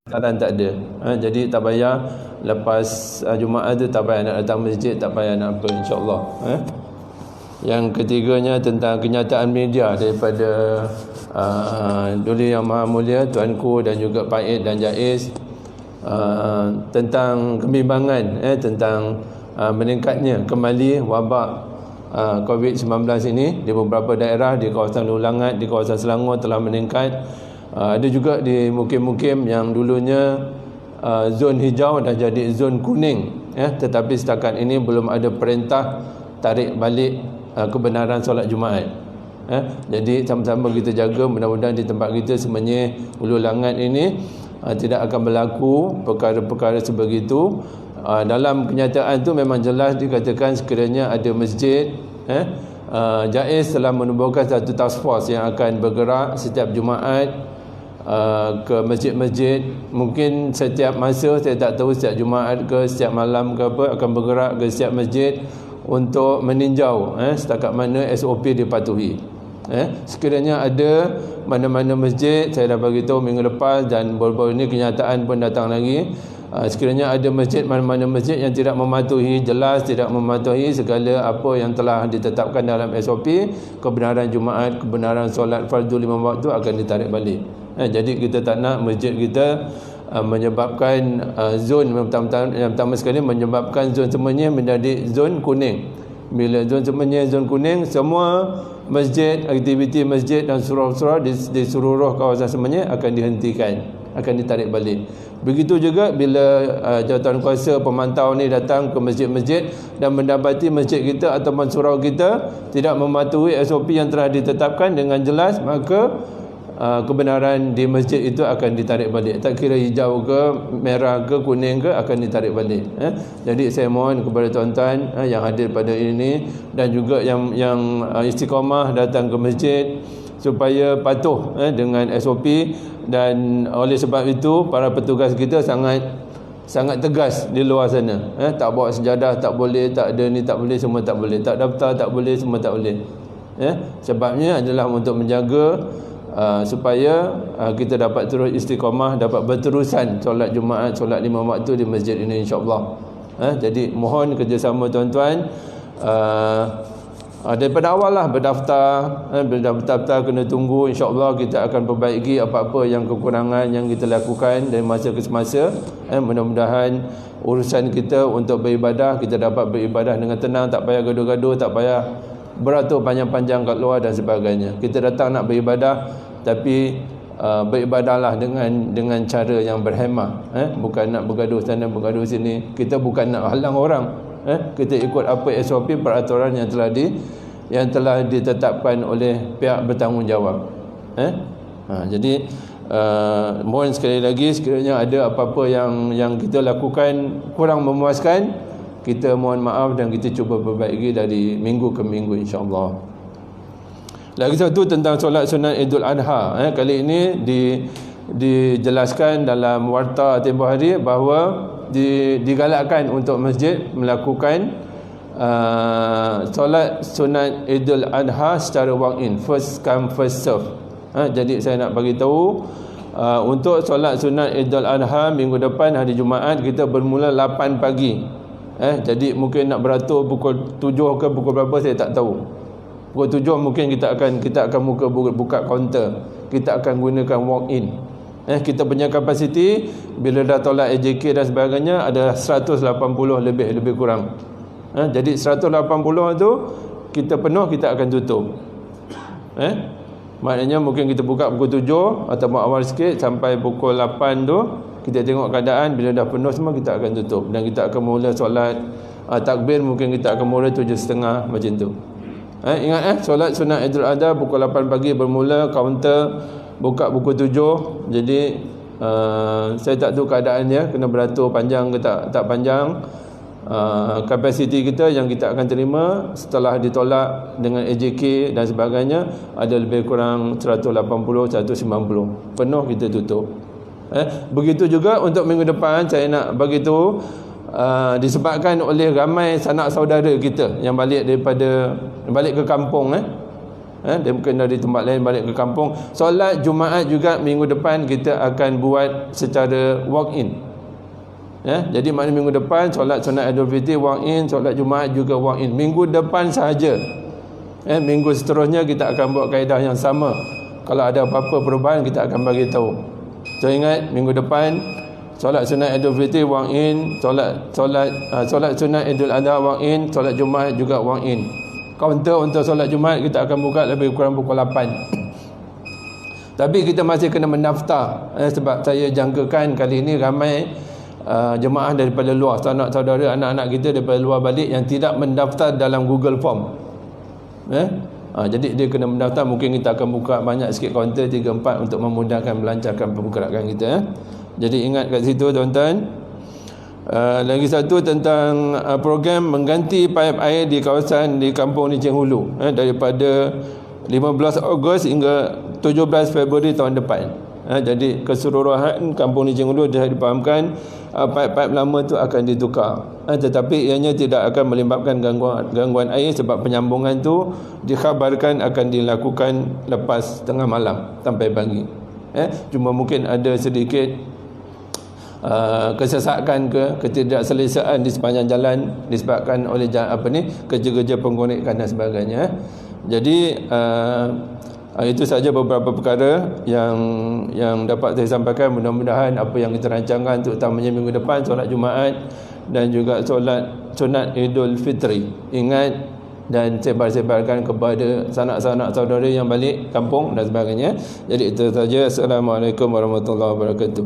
Saran tak ada. Jadi tak payah lepas Jumaat tu tak payah nak datang masjid, tak payah nak apa, insya-Allah. Yang ketiganya tentang kenyataan media daripada Duli Yang Maha Mulia Tuanku dan juga Pak Ed dan Jaiz tentang kebimbangan tentang meningkatnya kembali wabak COVID-19 ini di beberapa daerah di kawasan Lulangat, di kawasan Selangor telah meningkat. Ada juga di mukim-mukim yang dulunya zon hijau dah jadi zon kuning, tetapi setakat ini belum ada perintah tarik balik kebenaran solat Jumaat. Jadi sama-sama kita jaga, mudah-mudahan di tempat kita Semenyih Hulu Langat ini tidak akan berlaku perkara-perkara sebegitu. Dalam kenyataan tu memang jelas dikatakan sekiranya ada masjid, Jaiz telah menubuhkan satu task force yang akan bergerak setiap Jumaat ke masjid-masjid. Mungkin setiap masa, saya tak tahu setiap Jumaat ke setiap malam ke apa, akan bergerak ke setiap masjid untuk meninjau setakat mana SOP dipatuhi. Sekiranya ada mana-mana masjid, saya dah bagi tahu minggu lepas dan baru-baru ini kenyataan pun datang lagi. Sekiranya ada masjid, mana-mana masjid yang tidak mematuhi, jelas tidak mematuhi segala apa yang telah ditetapkan dalam SOP, kebenaran Jumaat, kebenaran solat fardu 5 waktu akan ditarik balik. Jadi kita tak nak masjid kita menyebabkan zon yang pertama sekali menyebabkan zon Semenyih menjadi zon kuning. Bila zon Semenyih zon kuning, semua masjid, aktiviti masjid dan surau-surau di seluruh kawasan Semenyih akan dihentikan, akan ditarik balik. Begitu juga bila jawatan kuasa pemantau ni datang ke masjid-masjid dan mendapati masjid kita ataupun surau kita tidak mematuhi SOP yang telah ditetapkan dengan jelas, maka kebenaran di masjid itu akan ditarik balik. Tak kira hijau ke, merah ke, kuning ke, akan ditarik balik. Jadi saya mohon kepada tuan-tuan yang hadir pada ini dan juga yang istiqamah datang ke masjid supaya patuh dengan SOP. Dan oleh sebab itu para petugas kita sangat tegas di luar sana. Tak bawa sejadah tak boleh, tak ada ni tak boleh, semua tak boleh, tak daftar tak boleh, semua tak boleh. Sebabnya adalah untuk menjaga supaya kita dapat terus istiqamah, dapat berterusan solat Jumaat, solat 5 waktu di masjid ini, insya-Allah. Jadi mohon kerjasama tuan-tuan. Daripada awal lah berdaftar, berdaftar kena tunggu, insya-Allah kita akan perbaiki apa-apa yang kekurangan yang kita lakukan dari masa ke semasa. Mudah-mudahan urusan kita untuk beribadah, kita dapat beribadah dengan tenang, tak payah gaduh-gaduh, tak payah beratur panjang-panjang kat luar dan sebagainya. Kita datang nak beribadah, tapi beribadahlah dengan cara yang berhemah, bukan nak bergaduh sana bergaduh sini. Kita bukan nak halang orang, kita ikut apa SOP peraturan yang telah ditetapkan oleh pihak bertanggungjawab. Jadi mohon sekali lagi, sekiranya ada apa-apa yang kita lakukan kurang memuaskan, kita mohon maaf dan kita cuba perbaiki dari minggu ke minggu, insya-Allah. Lagi satu tentang solat sunat Idul Adha. Kali ini dijelaskan dalam warta tempoh hari bahawa digalakkan untuk masjid melakukan solat sunat Idul Adha secara walk-in, first come first serve. Jadi saya nak bagi tahu untuk solat sunat Idul Adha minggu depan hari Jumaat kita bermula 8 pagi. Jadi mungkin nak beratur pukul 7 ke pukul berapa saya tak tahu. Pukul 7 mungkin kita akan buka kaunter. Kita akan gunakan walk-in. Kita punya kapasiti bila dah tolak AJK dan sebagainya ada 180 lebih kurang. Jadi 180 tu kita penuh, kita akan tutup. Maknanya mungkin kita buka pukul 7 atau awal sikit sampai pukul 8 tu kita tengok keadaan, bila dah penuh semua kita akan tutup dan kita akan mula solat takbir mungkin kita akan mula 7.30 macam tu. Ingat solat sunat Idul Adha pukul 8 pagi bermula, kaunter buka pukul 7. Jadi saya tak tahu keadaannya, kena beratur panjang ke tak panjang. Kapasiti kita yang kita akan terima setelah ditolak dengan AJK dan sebagainya ada lebih kurang 180 190. Penuh kita tutup. Begitu juga untuk minggu depan saya nak bagi tahu disebabkan oleh ramai sanak saudara kita yang balik ke kampung Dia mungkin dari tempat lain balik ke kampung. Solat Jumaat juga minggu depan kita akan buat secara walk-in. Jadi maknanya minggu depan solat sunat Idul Fitri walk-in, solat Jumaat juga walk-in. Minggu depan sahaja. Minggu seterusnya kita akan buat kaedah yang sama. Kalau ada apa-apa perubahan kita akan bagi tahu. So ingat minggu depan solat sunat Idul Fitri walk-in, solat sunat Idul Adha walk-in, solat Jumaat juga walk-in. Kaunter untuk solat Jumaat kita akan buka lebih kurang pukul 8. Tapi kita masih kena mendaftar, sebab saya jangkakan kali ini ramai jemaah daripada luar, saudara-saudara, anak-anak kita daripada luar balik yang tidak mendaftar dalam Google Form. Jadi dia kena mendaftar. Mungkin kita akan buka banyak sikit kaunter 3-4 untuk memudahkan, melancarkan pergerakan kita. Jadi ingat kat situ tuan-tuan. Lagi satu tentang program mengganti paip air di kawasan di kampung Licin Hulu, daripada 15 Ogos hingga 17 Februari tahun depan. Jadi keseluruhan kampung Licin Hulu dah dipahamkan paip-paip lama tu akan ditukar. Tetapi ianya tidak akan melibatkan gangguan air, sebab penyambungan tu dikhabarkan akan dilakukan lepas tengah malam sampai pagi. Cuma mungkin ada sedikit kesesakan ke ketidakselesaan di sepanjang jalan disebabkan oleh kerja-kerja penggonikan dan sebagainya. Jadi itu saja beberapa perkara yang dapat saya sampaikan. Mudah-mudahan apa yang kita rancangkan, terutamanya minggu depan solat Jumaat dan juga solat sunat Idul Fitri, ingat dan sebar-sebarkan kepada sanak-sanak saudara yang balik kampung dan sebagainya. Jadi itu saja. Assalamualaikum warahmatullahi wabarakatuh.